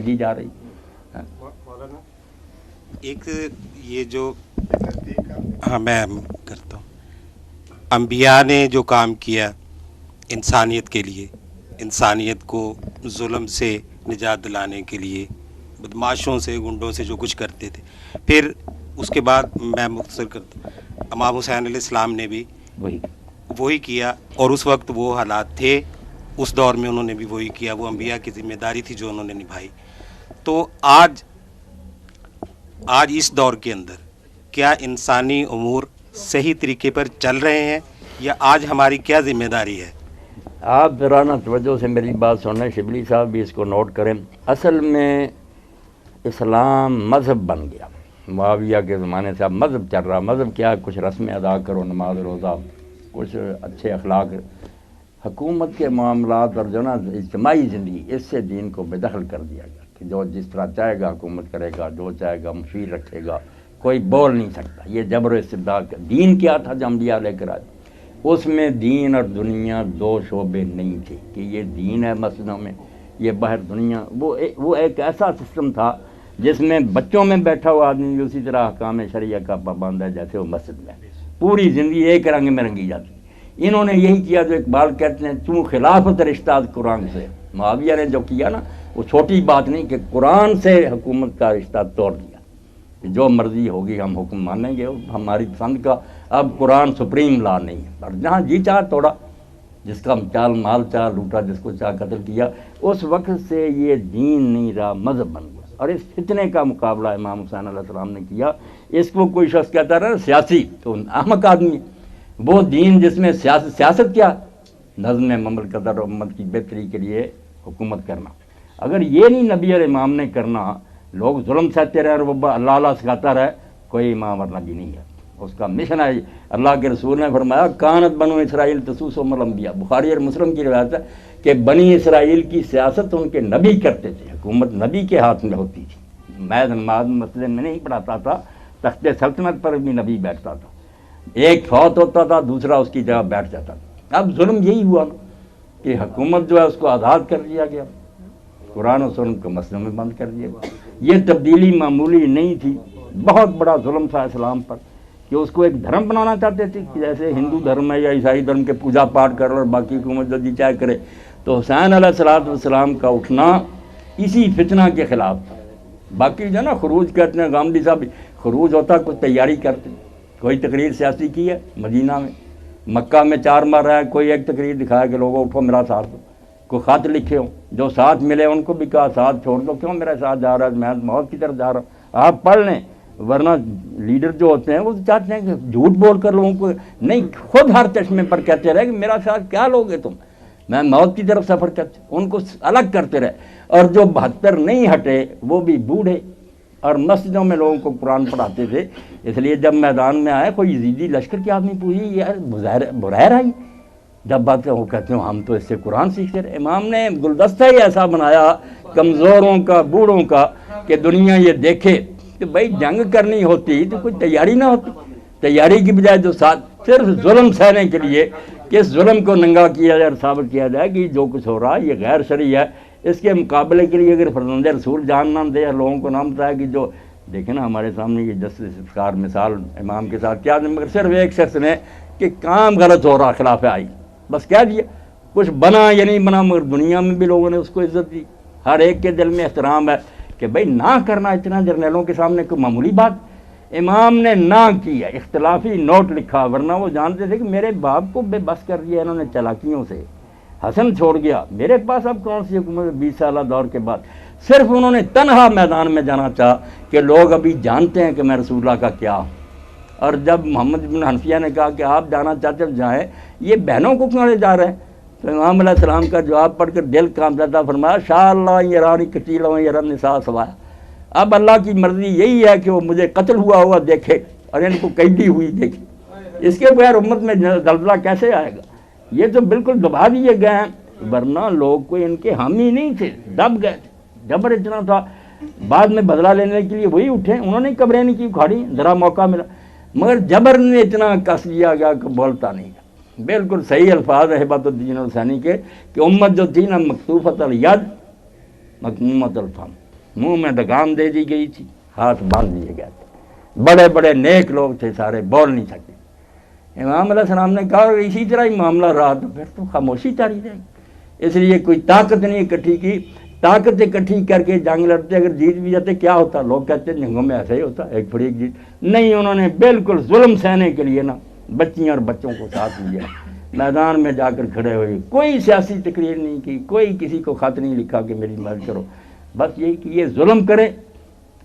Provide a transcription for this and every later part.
دی جا رہی. ایک یہ جو ہاں میں کرتا ہوں، انبیاء نے جو کام کیا انسانیت کے لیے، انسانیت کو ظلم سے نجات دلانے کے لیے، بدماشوں سے گنڈوں سے جو کچھ کرتے تھے، پھر اس کے بعد میں مختصر کرتا ہوں، امام حسین علیہ السلام نے بھی وہی کیا، اور اس وقت وہ حالات تھے، اس دور میں انہوں نے بھی وہی کیا، وہ انبیاء کی ذمہ داری تھی جو انہوں نے نبھائی. تو آج اس دور کے اندر کیا انسانی امور صحیح طریقے پر چل رہے ہیں، یا آج ہماری کیا ذمہ داری ہے؟ آپ ذرا نا توجہ سے میری بات سنیں، شبلی صاحب بھی اس کو نوٹ کریں. اصل میں اسلام مذہب بن گیا معاویہ کے زمانے سے. اب مذہب چل رہا. مذہب کیا؟ کچھ رسمیں ادا کرو، نماز روزہ، کچھ اچھے اخلاق، حکومت کے معاملات اور جو نا اجتماعی زندگی، اس سے دین کو بے دخل کر دیا گیا کہ جو جس طرح چاہے گا حکومت کرے گا، جو چاہے گا مشیر رکھے گا، کوئی بول نہیں سکتا. یہ جبر و استبداد کا دین کیا تھا جو انبیاء لے کر آئے؟ اس میں دین اور دنیا دو شعبے نہیں تھے کہ یہ دین ہے مسجدوں میں، یہ باہر دنیا. وہ ایک ایسا سسٹم تھا جس میں بچوں میں بیٹھا ہوا آدمی بھی اسی طرح احکام شرعیہ کا پابند ہے جیسے وہ مسجد میں. پوری زندگی ایک رنگ میں رنگی جاتی. انہوں نے یہی کیا جو اقبال کہتے ہیں چوں خلافت رشتہ قرآن سے. معاویہ نے جو کیا نا وہ چھوٹی بات نہیں کہ قرآن سے حکومت کا رشتہ توڑ دیا. جو مرضی ہوگی ہم حکم مانیں گے ہماری پسند کا. اب قرآن سپریم لا نہیں ہے، اور جہاں جی چاہ توڑا، جس کا چال مال چاہ لوٹا، جس کو چاہ قتل کیا. اس وقت سے یہ دین نہیں رہا، مذہب بن گیا. اور اس فتنے کا مقابلہ امام حسین علیہ السلام نے کیا. اس کو کوئی شخص کہتا رہا سیاسی، تو احمق آدمی ہے. وہ دین جس میں سیاست کیا؟ نظم مملکت اور امت کی بہتری کے لیے حکومت کرنا. اگر یہ نہیں نبی اور امام نے کرنا، لوگ ظلم سہتے رہے اور وہ اللہ اللہ سکھاتا رہے، کوئی امام اور نبی نہیں ہے. اس کا مشن ہے. اللہ کے رسول نے فرمایا کانت بنو اسرائیل تسوسهم الانبیاء. بخاری اور مسلم کی روایت ہے کہ بنی اسرائیل کی سیاست ان کے نبی کرتے تھے، حکومت نبی کے ہاتھ میں ہوتی تھی. میں نماز مسجد میں نہیں پڑھاتا تھا، تخت سلطنت پر بھی نبی بیٹھتا تھا. ایک فوت ہوتا تھا، دوسرا اس کی جگہ بیٹھ جاتا تھا. اب ظلم یہی ہوا نا کہ حکومت جو ہے اس کو آزاد کر دیا گیا، قرآن و سنت کو مسجدوں میں بند کر دیا گیا. یہ تبدیلی معمولی نہیں تھی، بہت بڑا ظلم تھا اسلام پر کہ اس کو ایک دھرم بنانا چاہتے تھے کہ جیسے ہندو دھرم ہے یا عیسائی دھرم کے پوجا پاٹ کر اور باقی حکومت جو جی چاہے کرے. تو حسین علیہ السلام کا اٹھنا اسی فتنہ کے خلاف تھا. باقی جو نا خروج کہتے ہیں، غامدی صاحب خروج ہوتا کچھ تیاری کرتے. کوئی تقریر سیاسی کی ہے مدینہ میں، مکہ میں 4 ماہ رہا ہے، کوئی ایک تقریر دکھایا کہ لوگوں اٹھو میرا ساتھ دو. کوئی خط لکھے ہوں، جو ساتھ ملے ان کو بھی کہا ساتھ چھوڑ دو، کیوں میرے ساتھ جا رہا ہے، میں موت کی طرف جا رہا ہوں. آپ پڑھ لیں، ورنہ لیڈر جو ہوتے ہیں وہ چاہتے ہیں کہ جھوٹ بول کر لوگوں کو نہیں، خود ہر چشمے پر کہتے رہے کہ میرا ساتھ کیا لوگے تم، میں موت کی طرف سفر کرتے. ان کو الگ کرتے رہے. اور جو 72 نہیں ہٹے وہ بھی بوڑھے، اور مسجدوں میں لوگوں کو قرآن پڑھاتے تھے. اس لیے جب میدان میں آئے کوئی یزیدی لشکر کے آدمی پوچھی یار برہر آئی، جب بات وہ کہتے ہیں ہم تو اس سے قرآن سیکھتے رہے. امام نے گلدستہ ہی ایسا بنایا کمزوروں کا، بوڑھوں کا، کہ دنیا یہ دیکھے کہ بھائی جنگ کرنی ہوتی تو کوئی تیاری نہ ہوتی. تیاری کی بجائے جو ساتھ صرف ظلم سہنے کے لیے کہ اس ظلم کو ننگا کیا جائے اور ثابت کیا جائے کہ جو کچھ ہو رہا ہے یہ غیر شرعی ہے. اس کے مقابلے کے لیے اگر فرزند رسول جان نہ دے اور لوگوں کو نام بتایا کہ جو دیکھیں نا ہمارے سامنے یہ جسٹس افتخار مثال امام کے ساتھ کیا، مگر صرف ایک شخص نے کہ کام غلط ہو رہا خلاف آئی بس کہہ دیا، کچھ بنا یا نہیں بنا، مگر دنیا میں بھی لوگوں نے اس کو عزت دی. ہر ایک کے دل میں احترام ہے کہ بھائی نہ کرنا اتنا جرنیلوں کے سامنے کوئی معمولی بات. امام نے نہ کیا، اختلافی نوٹ لکھا، ورنہ وہ جانتے تھے کہ میرے باپ کو بے بس کر دیا انہوں نے چالاکیوں سے. حسن چھوڑ گیا، میرے پاس اب کون سی حکومت 20 سالہ دور کے بعد. صرف انہوں نے تنہا میدان میں جانا چاہا کہ لوگ ابھی جانتے ہیں کہ میں رسول اللہ کا کیا ہوں. اور جب محمد بن حنفیہ نے کہا کہ آپ جانا چاہتے ہیں جائیں، یہ بہنوں کو کیوں لے جا رہے ہیں؟ تو امام علیہ السلام کا جواب پڑھ کر دل کانپ جاتا. فرمایا شاء اللہ یہ رانی کٹیلوں یہ رن نساء سوایا. اب اللہ کی مرضی یہی ہے کہ وہ مجھے قتل ہوا ہوا دیکھے اور ان کو قیدی ہوئی دیکھے. اس کے بغیر امت میں زلزلہ کیسے آئے گا؟ یہ تو بالکل دبا دیے گئے ہیں، ورنہ لوگ کوئی ان کے حامی نہیں تھے، دب گئے تھے. جبر اتنا تھا، بعد میں بدلہ لینے کے لیے وہی اٹھے، انہوں نے قبریں نہیں کی اکھاڑی، ذرا موقع ملا، مگر جبر نے اتنا کس لیا گیا کہ بولتا نہیں گیا. بالکل صحیح الفاظ ہے ہبت الدین الحسینی کے کہ امت جو تھی نا مکتوفۃ الید مکمومۃ الفم، منہ میں لگام دے دی گئی تھی، ہاتھ باندھ دیے گئے تھے، بڑے بڑے نیک لوگ تھے سارے، بول نہیں سکتے۔ امام علیہ السلام نے کہا اسی طرح ہی معاملہ رہا تو پھر تو خاموشی جاری رہے گی، اس لیے کوئی طاقت نہیں اکٹھی کی، طاقت اکٹھی کر کے جنگ لڑتے، اگر جیت بھی جاتے کیا ہوتا؟ لوگ کہتے ہیں جنگوں میں ایسا ہی ہوتا، ایک فریق جیت نہیں، انہوں نے بالکل ظلم سہنے کے لیے نا بچیاں اور بچوں کو ساتھ لیا، میدان میں جا کر کھڑے ہوئے، کوئی سیاسی تقریر نہیں کی، کوئی کسی کو خط نہیں لکھا کہ میری مدد کرو، بس یہی کہ یہ ظلم کرے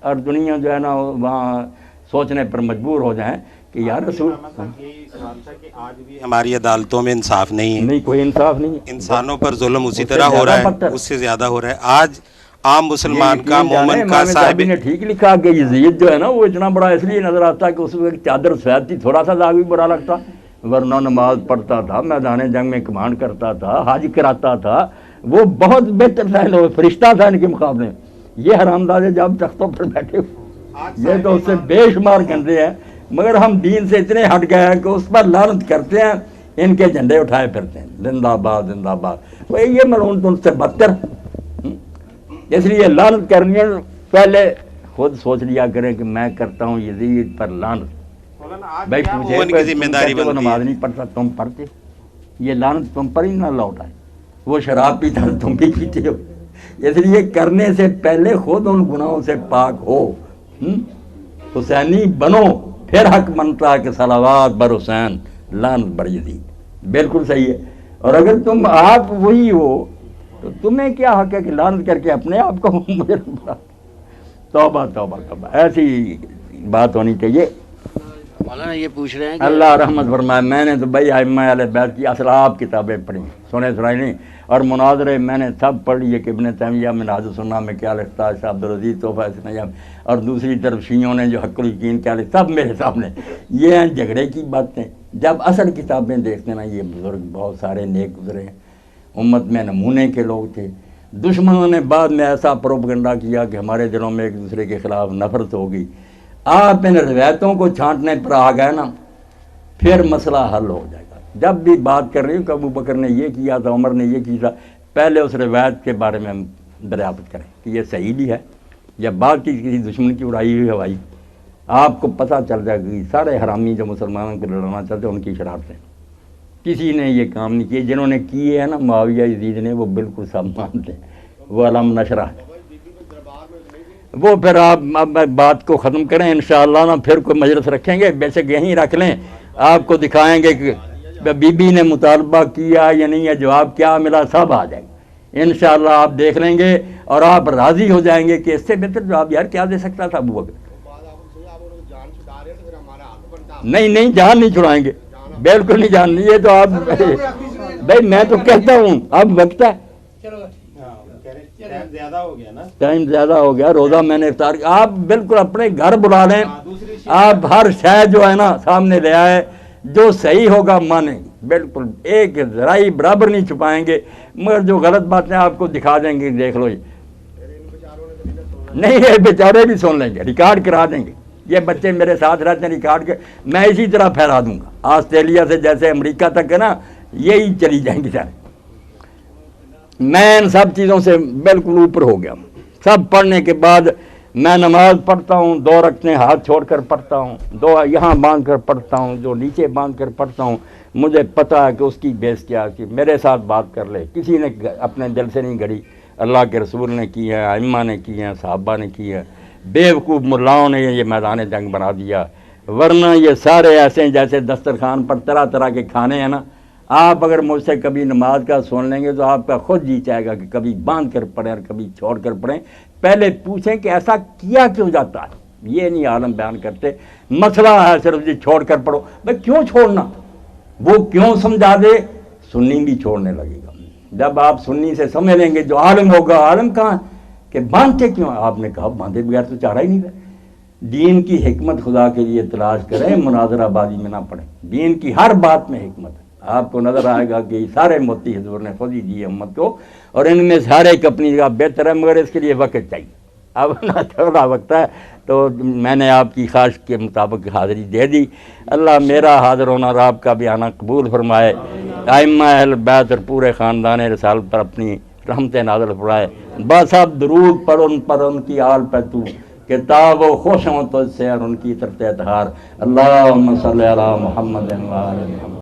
اور دنیا جو ہے نا وہاں سوچنے پر مجبور ہو جائیں کہ یار رسول آج بھی ہماری عدالتوں میں انصاف نہیں ہے، نہیں، کوئی انصاف نہیں ہے، انسانوں پر ظلم اسی طرح ہو رہا ہے، اس سے زیادہ ہو رہا ہے۔ آج عام مسلمان کا، مومن کا، صاحب نے ٹھیک لکھا کہ یزید جو ہے نا وہ اتنا بڑا اس لیے نظر آتا کہ اس وقت چادر سفید تھی، تھوڑا سا داغ بھی برا لگتا، ورنہ نماز پڑھتا تھا، میدان جنگ میں کمانڈ کرتا تھا، حج کراتا تھا، وہ بہت بہتر فیل فرشتہ تھا ان کے مقابلے میں۔ یہ حرامزادے جب تختوں پر بیٹھے یہ تو اس سے بے شمار گندے ہیں، مگر ہم دین سے اتنے ہٹ گئے ہیں کہ اس پر لعنت کرتے ہیں، ان کے جھنڈے اٹھائے پھرتے ہیں، زندہ باد زندہ باد۔ وہ یہ ملعون تو ان سے بدتر، اس لیے لعنت کرنی ہے پہلے خود سوچ لیا کریں کہ میں کرتا ہوں یزید پر لعنت، بھائی تجھے وہ نماز نہیں پڑھتا تم پڑھتے، یہ لعنت تم پر ہی نہ لوٹائے، وہ شراب پیتا تم بھی پیتے ہو، اس لیے کرنے سے پہلے خود ان گناہوں سے پاک ہو، حسینی بنو، پھر حق منتا ہے کہ صلوات بر حسین لعنت بر یزید، بالکل صحیح ہے۔ اور اگر تم آپ وہی ہو تو تمہیں کیا حق ہے کہ لعنت کر کے اپنے آپ کو مجرم بنا؟ توبہ توبہ توبہ، ایسی بات ہونی چاہیے۔ مولانا یہ پوچھ رہے ہیں کہ اللہ رحمت فرمائے، میں نے تو بھائی ائمہ اہل بیت کی اصلاف کتابیں پڑھی، سنے سنائی نہیں، اور مناظرے میں نے سب پڑھ لیے کہ ابن تیمیہ منہاج السنہ میں کیا لکھتا ہے، شاہ عبدالعزیز تحفہ اسنیہ، اور دوسری طرف شیعوں نے جو حق الیقین کیا لکھتا، سب میرے سامنے، یہ ہیں جھگڑے کی باتیں۔ جب اصل کتابیں دیکھتے نا، یہ بزرگ بہت سارے نیک گزرے ہیں، امت میں نمونے کے لوگ تھے، دشمنوں نے بعد میں ایسا پروپیگنڈا کیا کہ ہمارے دلوں میں ایک دوسرے کے خلاف نفرت ہو گئی۔ آپ ان روایتوں کو چھانٹنے پر آ گئے نا، پھر مسئلہ حل ہو جائے گا۔ جب بھی بات کر رہی ہوں کہ ابو بکر نے یہ کیا تھا، عمر نے یہ کیا تھا، پہلے اس روایت کے بارے میں ہم دریافت کریں کہ یہ صحیح بھی ہے یا بات کی کسی دشمن کی اڑائی ہوئی ہوائی، آپ کو پتہ چل جائے گا کہ سارے حرامی جو مسلمانوں کو لڑانا چاہتے ہیں ان کی شرارتیں، کسی نے یہ کام نہیں کیے، جنہوں نے کیے ہیں نا معاویہ یزید نے، وہ بالکل سب مانتے ہیں، وہ علم نشرہ ہے۔ وہ پھر آپ بات کو ختم کریں انشاءاللہ نا، پھر کوئی مجلس رکھیں گے، بے شک یہیں رکھ لیں، آپ کو دکھائیں گے کہ بی بی نے مطالبہ کیا یا نہیں ہے، جواب کیا ملا، سب آ جائے گا انشاءاللہ، آپ دیکھ لیں گے اور آپ راضی ہو جائیں گے کہ اس سے بہتر جواب یار کیا دے سکتا تھا ابو بکر۔ نہیں جان نہیں چھڑائیں گے، بالکل نہیں جان، یہ تو آپ بھائی میں تو کہتا ہوں اب وقت ہے، ٹائم زیادہ ہو گیا، روزہ میں نے افطار کیا، آپ بالکل اپنے گھر بلا لیں، آپ ہر شے جو ہے نا سامنے لے آئے، جو صحیح ہوگا مانیں گے، بالکل ایک ذرائی برابر نہیں چھپائیں گے، مگر جو غلط باتیں آپ کو دکھا دیں گے، دیکھ لو نہیں، یہ بیچارے بھی سن لیں گے، ریکارڈ کرا دیں گے، یہ بچے میرے ساتھ رہتے ہیں، ریکارڈ کے میں اسی طرح پھیلا دوں گا، آسٹریلیا سے جیسے امریکہ تک ہے نا، یہی چلی جائیں گی سارے۔ میں ان سب چیزوں سے بالکل اوپر ہو گیا، سب پڑھنے کے بعد میں نماز پڑھتا ہوں، 2 رکعتیں ہاتھ چھوڑ کر پڑھتا ہوں، 2 یہاں باندھ کر پڑھتا ہوں، جو نیچے باندھ کر پڑھتا ہوں، مجھے پتہ ہے کہ اس کی بیس کیا کہ میرے ساتھ بات کر لے، کسی نے اپنے دل سے نہیں گھڑی، اللہ کے رسول نے کی ہے، ائمہ نے کی ہے، صحابہ نے کی ہے، بیوقوف ملاؤں نے یہ میدان جنگ بنا دیا، ورنہ یہ سارے ایسے ہیں جیسے دسترخوان پر طرح طرح کے کھانے ہیں نا، آپ اگر مجھ سے کبھی نماز کا سن لیں گے تو آپ کا خود جی چاہے گا کہ کبھی باندھ کر پڑھیں اور کبھی چھوڑ کر پڑھیں، پہلے پوچھیں کہ ایسا کیا کیوں جاتا ہے، یہ نہیں عالم بیان کرتے، مسئلہ ہے صرف جی چھوڑ کر پڑھو، بھائی کیوں چھوڑنا، وہ کیوں سمجھا دے، سنی بھی چھوڑنے لگے گا، جب آپ سنی سے سمجھ لیں گے، جو عالم ہوگا، عالم کہاں کہ باندھتے کیوں، آپ نے کہا باندھے بغیر تو چارہ ہی نہیں ہے، دین کی حکمت خدا کے لیے تلاش کریں، مناظرہ بازی میں نہ پڑھیں، دین کی ہر بات میں حکمت ہے، آپ کو نظر آئے گا کہ سارے موتی حضور نے خود ہی دیے امت کو، اور ان میں سے ہر ایک اپنی جگہ بہتر ہے، مگر اس کے لیے وقت چاہیے، اب نہ تھوڑا وقت ہے، تو میں نے آپ کی خواہش کے مطابق حاضری دے دی، اللہ میرا حاضر ہونا اور آپ کا بھی آنا قبول فرمائے، ائمہ اہل بیت اور پورے خاندان رسالت پر اپنی رحمت نازل فرمائے. بس اب درود پڑھ ان پر ان کی آل پہ تو کہ تا وہ خوش ہوں تجھ سے اور ان کی طرف اطہار. اللہم صلی علی محمد و آل محمد.